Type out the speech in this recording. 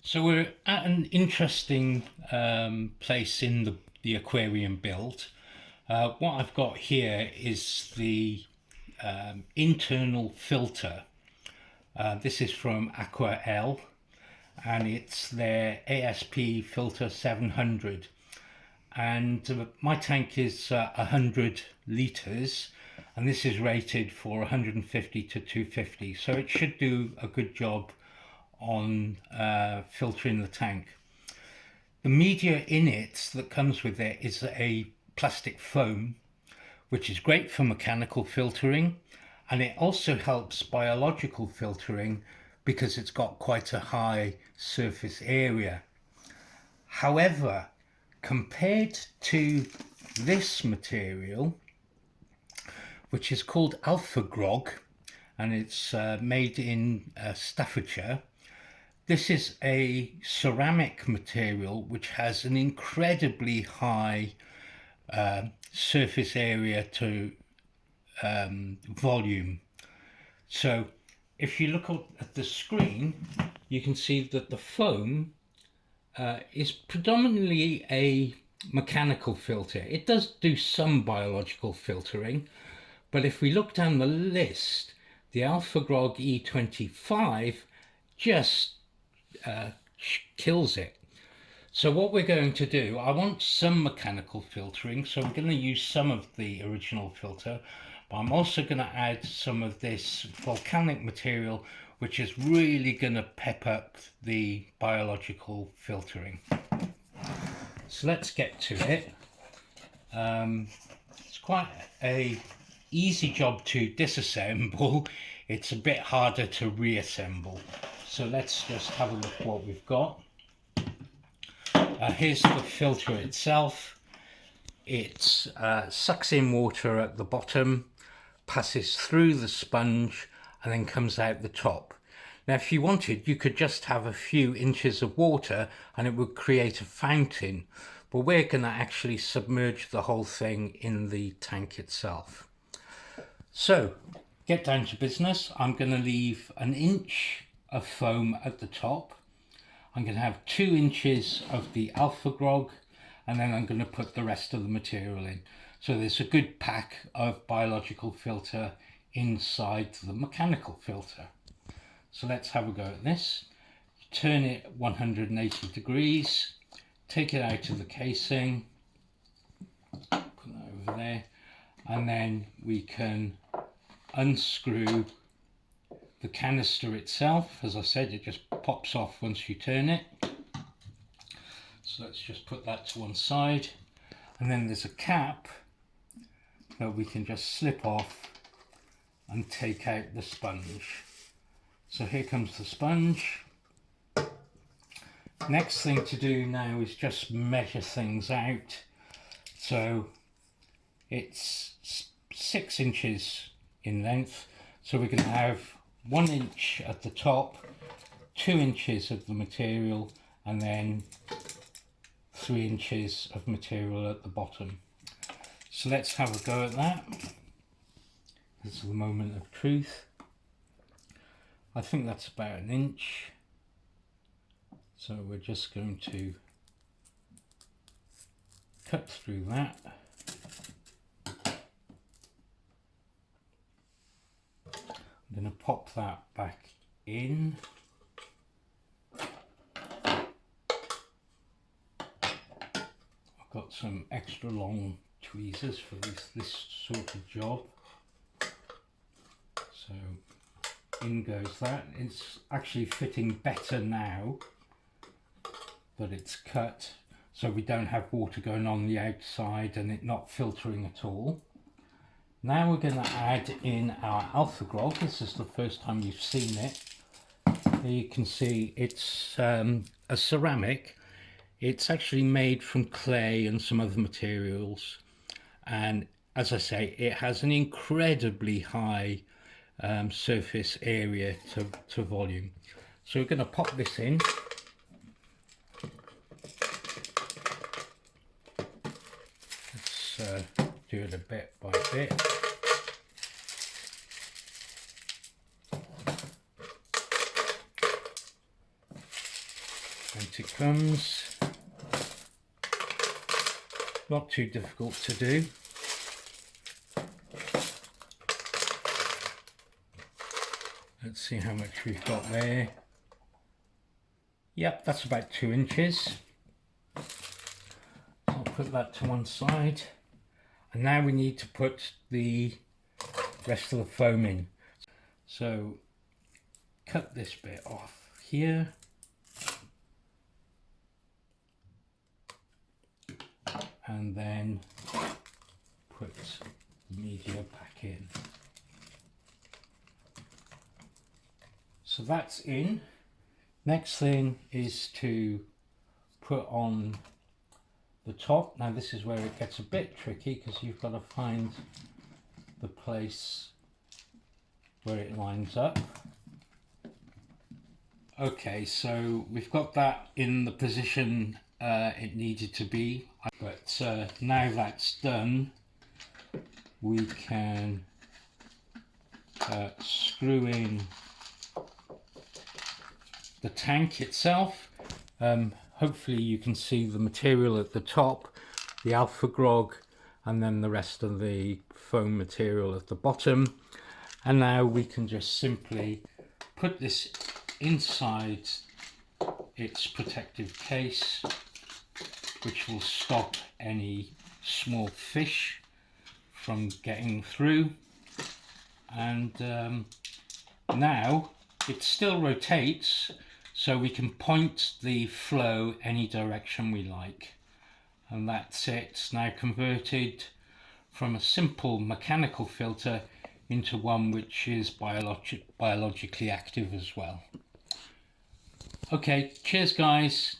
So we're at an interesting place in the aquarium build. What I've got here is the internal filter. This is from Aqua L, and it's their ASP filter 700. And my tank is 100 litres, and this is rated for 150 to 250, so it should do a good job on filtering the tank. The media in it that comes with it is a plastic foam, which is great for mechanical filtering, and it also helps biological filtering because it's got quite a high surface area. However, compared to this material, which is called Alphagrog, and it's made in Staffordshire, this is a ceramic material which has an incredibly high surface area to volume. So if you look at the screen, you can see that the foam is predominantly a mechanical filter. It does do some biological filtering, but if we look down the list, the Alphagrog E25 just kills it. So what we're going to do, I want some mechanical filtering, so I'm going to use some of the original filter, but I'm also going to add some of this volcanic material, which is really going to pep up the biological filtering. So let's get to it. It's quite a easy job to disassemble. It's a bit harder to reassemble. So let's just have a look what we've got. Here's the filter itself. It sucks in water at the bottom, passes through the sponge, and then comes out the top. Now, if you wanted, you could just have a few inches of water and it would create a fountain, but we're going to actually submerge the whole thing in the tank itself. So, get down to business. I'm going to leave 1 inch of foam at the top. I'm going to have 2 inches of the Alphagrog, and then I'm going to put the rest of the material in. So there's a good pack of biological filter inside the mechanical filter. So let's have a go at this. Turn it 180 degrees, take it out of the casing, put that over there, and then we can unscrew the canister itself. As I said, it just pops off once you turn it. So let's just put that to one side. And then there's a cap that we can just slip off and take out the sponge. So here comes the sponge. Next thing to do now is just measure things out. So it's 6 inches in length. So we're going to have 1 inch at the top, 2 inches of the material, and then 3 inches of material at the bottom. So let's have a go at that. This is the moment of truth. I think that's about 1 inch. So we're just going to cut through that. I'm going to pop that back in. I've got some extra long tweezers for this sort of job. So in goes that. It's actually fitting better now that it's cut, so we don't have water going on the outside and it not filtering at all. Now we're going to add in our Alphagrog. This is the first time you've seen it. Here you can see it's a ceramic. It's actually made from clay and some other materials, and as I say, it has an incredibly high surface area to volume. So we're going to pop this in. Let's do it a bit by bit. out it comes. Not too difficult to do. Let's see how much we've got there. Yep, that's about 2 inches. So I'll put that to one side. And now we need to put the rest of the foam in. So cut this bit off here. And then put the media back in. So that's in. Next thing is to put on the top. Now this is where it gets a bit tricky because you've got to find the place where it lines up. Okay, so we've got that in the position it needed to be, but now that's done, we can screw in the tank itself. Hopefully you can see the material at the top, the Alphagrog, and then the rest of the foam material at the bottom. And now we can just simply put this inside its protective case, which will stop any small fish from getting through. And now it still rotates, so we can point the flow any direction we like. And that's it. It's now converted from a simple mechanical filter into one which is biologically active as well. Okay, cheers guys.